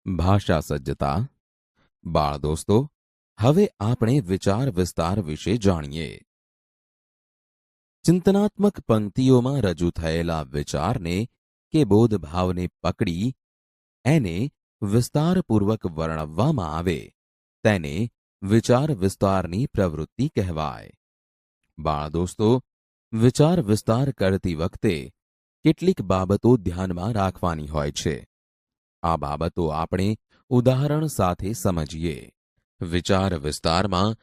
ભાષા સજ્જતા. બાળ દોસ્તો, હવે આપણે વિચાર વિસ્તાર વિશે જાણીએ. ચિંતનાત્મક પંક્તિઓમાં રજૂ થયેલા વિચારને કે બોધભાવને પકડી એને વિસ્તારપૂર્વક વર્ણવવામાં આવે તેને વિચાર વિસ્તારની પ્રવૃત્તિ કહેવાય. બાળ દોસ્તો, વિચાર વિસ્તાર કરતી વખતે કેટલીક બાબતો ધ્યાનમાં રાખવાની હોય છે. આ બાબતો આપણે ઉદાહરણ સાથે સમજીએ. વિચાર વિસ્તારમાં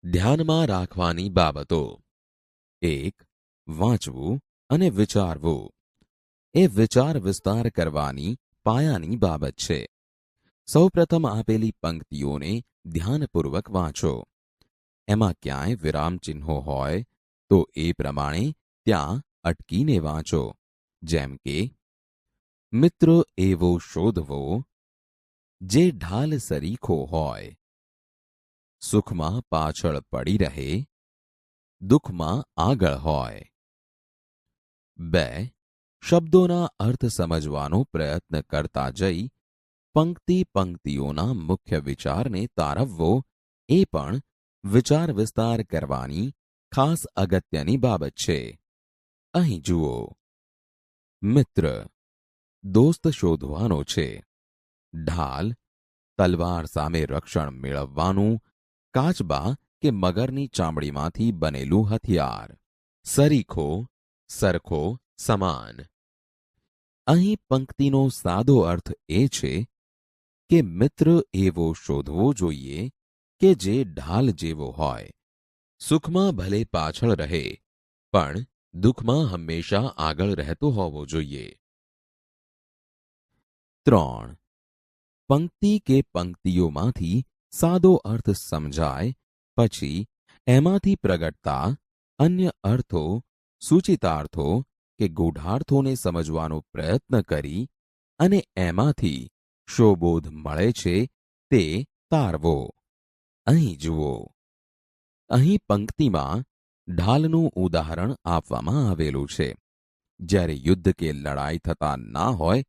ધ્યાનમાં રાખવાની બાબતો: 1. વાંચવું અને વિચારવું એ વિચાર વિસ્તાર કરવાની પાયાની બાબત છે. સૌપ્રથમ આપેલી પંક્તિઓને ધ્યાનપૂર્વક વાંચો. એમાં ક્યાંય વિરામચિહ્નો હોય તો એ પ્રમાણે ત્યાં અટકીને વાંચો. જેમ કે, મિત્ર એવો શોધવો જે ઢાલ સરીખો હોય, સુખમાં પાછળ પડી રહે, દુઃખમાં આગળ હોય. 2. શબ્દોના અર્થ સમજવાનો પ્રયત્ન કરતા જઈ પંક્તિઓના મુખ્ય વિચારને તારવવો એ પણ વિચાર વિસ્તાર કરવાની ખાસ અગત્યની બાબત છે. અહીં જુઓ. મિત્ર દોસ્ત શોધવાનો છે. ઢાલ તલવાર સામે રક્ષણ મેળવવાનું કાચબા કે મગરની ચામડીમાંથી બનેલું હથિયાર. સરીખો સરખો સમાન. અહીં પંક્તિનો સાદો અર્થ એ છે કે મિત્ર એવો શોધવો જોઈએ કે જે ઢાલ જેવો હોય, સુખમાં ભલે પાછળ રહે પણ દુઃખમાં હંમેશા આગળ રહેતો હોવો જોઈએ. 3. પંક્તિ કે પંક્તિઓમાંથી સાદો અર્થ સમજાય પછી એમાંથી પ્રગટતા અન્ય અર્થો, સૂચિતાર્થો કે ગૂઢાર્થોને સમજવાનો પ્રયત્ન કરી અને એમાંથી શો બોધ મળે છે તે તારવો. અહીં જુઓ. અહીં પંક્તિમાં ઢાલનું ઉદાહરણ આપવામાં આવેલું છે. જ્યારે યુદ્ધ કે લડાઈ થતા ના હોય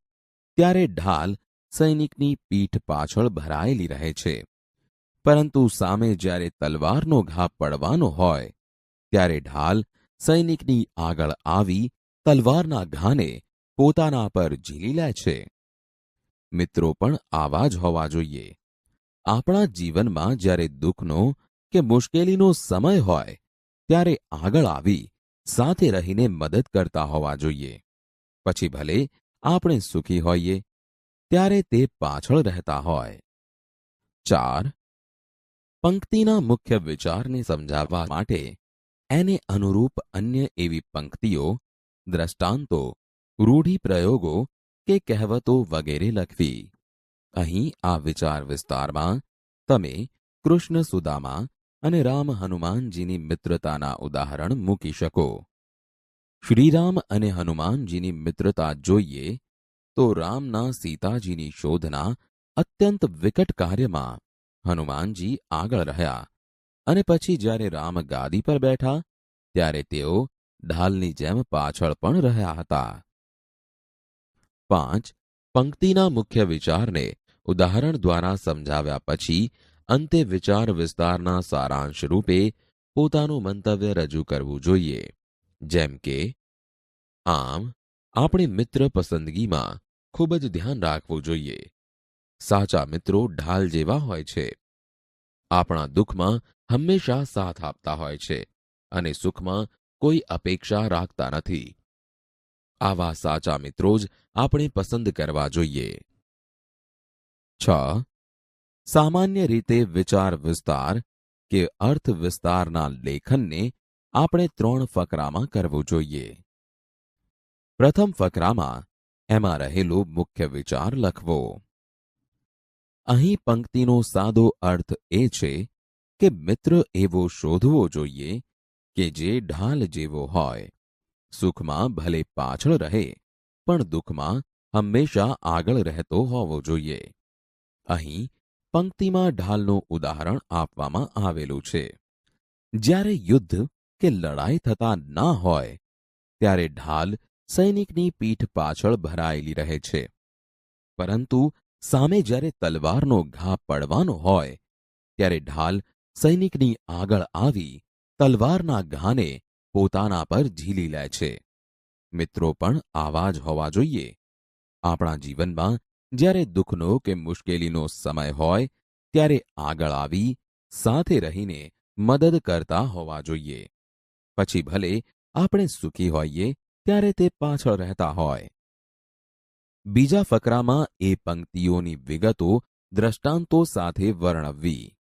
ત્યારે ઢાલ સૈનિકની પીઠ પાછળ ભરાયેલી રહે છે. પરંતુ સામે જ્યારે તલવારનો ઘા પડવાનો હોય ત્યારે ઢાલ સૈનિકની આગળ આવી તલવારના ઘાને પોતાના પર ઝીલી લે છે. મિત્રો પણ આવા જ હોવા જોઈએ. આપણા જીવનમાં જ્યારે દુઃખનો કે મુશ્કેલીનો સમય હોય ત્યારે આગળ આવી સાથે રહીને મદદ કરતા હોવા જોઈએ. પછી ભલે આપણે સુખી હોઈએ ત્યારે તે પાછળ રહેતા હોય. 4. પંક્તિના મુખ્ય વિચારને સમજાવવા માટે એને અનુરૂપ અન્ય એવી પંક્તિઓ, દ્રષ્ટાંતો, રૂઢિપ્રયોગો કે કહેવતો વગેરે લખવી. અહીં આ વિચાર વિસ્તારમાં તમે કૃષ્ણ સુદામા અને રામ હનુમાનજીની મિત્રતાના ઉદાહરણ મૂકી શકો. શ્રીરામ અને હનુમાનજીની મિત્રતા જોઈએ તો રામના સીતાજીની શોધના અત્યંત વિકટ કાર્યમાં હનુમાનજી આગળ રહ્યા અને પછી જ્યારે રામ ગાદી પર બેઠા ત્યારે તેઓ ઢાલની જેમ પાછળ પણ રહ્યા હતા. 5. પંક્તિના મુખ્ય વિચારને ઉદાહરણ દ્વારા સમજાવ્યા પછી અંતે વિચાર વિસ્તારના સારાંશ રૂપે પોતાનું મંતવ્ય રજૂ કરવું જોઈએ. જેમ કે, આમ આપણે મિત્ર પસંદગીમાં ખૂબ જ ધ્યાન રાખવું જોઈએ. સાચા મિત્રો ઢાલ જેવા હોય છે. આપણા દુઃખમાં હંમેશા સાથ આપતા હોય છે અને સુખમાં કોઈ અપેક્ષા રાખતા નથી. આવા સાચા મિત્રો જ આપણે પસંદ કરવા જોઈએ. 6. સામાન્ય રીતે વિચાર વિસ્તાર કે અર્થ વિસ્તારના લેખનને આપણે 3 ફકરામાં કરવું જોઈએ. પ્રથમ ફકરામાં એમાં રહેલો મુખ્ય વિચાર લખવો. અહીં પંક્તિનો સાદો અર્થ એ છે કે મિત્ર એવો શોધવો જોઈએ કે જે ઢાલ જેવો હોય, સુખમાં ભલે પાછળ રહે પણ દુઃખમાં હંમેશા આગળ રહેતો હોવો જોઈએ. અહીં પંક્તિમાં ઢાલનું ઉદાહરણ આપવામાં આવેલું છે. જ્યારે યુદ્ધ કે લડાઈ થતા ના હોય ત્યારે ઢાલ સૈનિકની પીઠ પાછળ ભરાયેલી રહે છે. પરંતુ સામે જ્યારે તલવારનો ઘા પડવાનો હોય ત્યારે ઢાલ સૈનિકની આગળ આવી તલવારના ઘાને પોતાના પર ઝીલી લે છે. મિત્રો, પણ આવા જ હોવા જોઈએ. આપણા જીવનમાં જ્યારે દુઃખનો કે મુશ્કેલીનો સમય હોય ત્યારે આગળ આવી સાથે રહીને મદદ કરતા હોવા જોઈએ. પછી ભલે આપણે સુખી હોઈએ ત્યારે તે પાછળ રહેતા હોય. બીજા ફકરામાં એ પંક્તિઓની વિગતો દ્રષ્ટાંતો સાથે વર્ણવવી.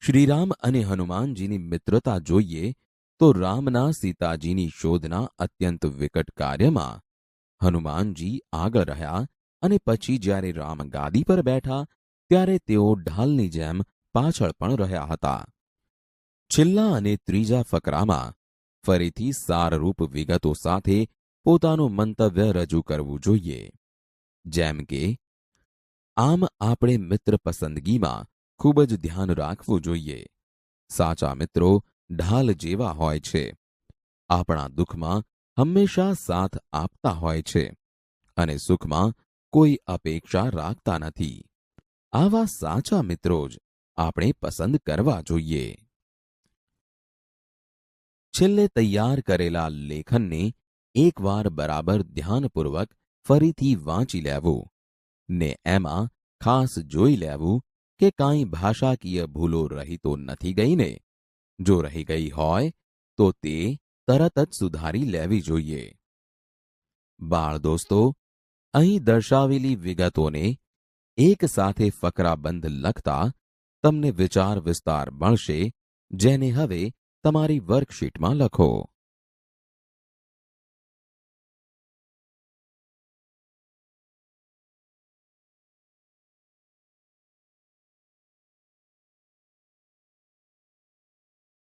શ્રીરામ અને હનુમાનજીની મિત્રતા જોઈએ તો રામના સીતાજીની શોધના અત્યંત વિકટ કાર્યમાં હનુમાનજી આગળ રહ્યા અને પછી જ્યારે રામ ગાદી પર બેઠા ત્યારે તેઓ ઢાલની જેમ પાછળ પણ રહ્યા હતા. છેલ્લા અને ત્રીજા ફકરામાં ફરીથી સારરૂપ વિગતો સાથે પોતાનું મંતવ્ય રજૂ કરવું જોઈએ. જેમ કે, આમ આપણે મિત્ર પસંદગીમાં ખૂબ જ ધ્યાન રાખવું જોઈએ. સાચા મિત્રો ઢાલ જેવા હોય છે. આપણા દુઃખમાં હંમેશા સાથ આપતા હોય છે અને સુખમાં કોઈ અપેક્ષા રાખતા નથી. આવા સાચા મિત્રો જ આપણે પસંદ કરવા જોઈએ. છેલ્લે તૈયાર કરેલા લેખનને એકવાર બરાબર ધ્યાનપૂર્વક ફરીથી વાંચી લેવું ને એમાં ખાસ જોઈ લેવું કે કાંઈ ભાષાકીય ભૂલો રહી તો નથી ગઈ ને? જો રહી ગઈ હોય તો તે તરત જ સુધારી લેવી જોઈએ. બાળ દોસ્તો, અહીં દર્શાવેલી વિગતોને એક સાથે ફકરાબંધ લખતા તમને વિચાર વિસ્તાર મળશે, જેને હવે તમારી વર્કશીટમાં લખો.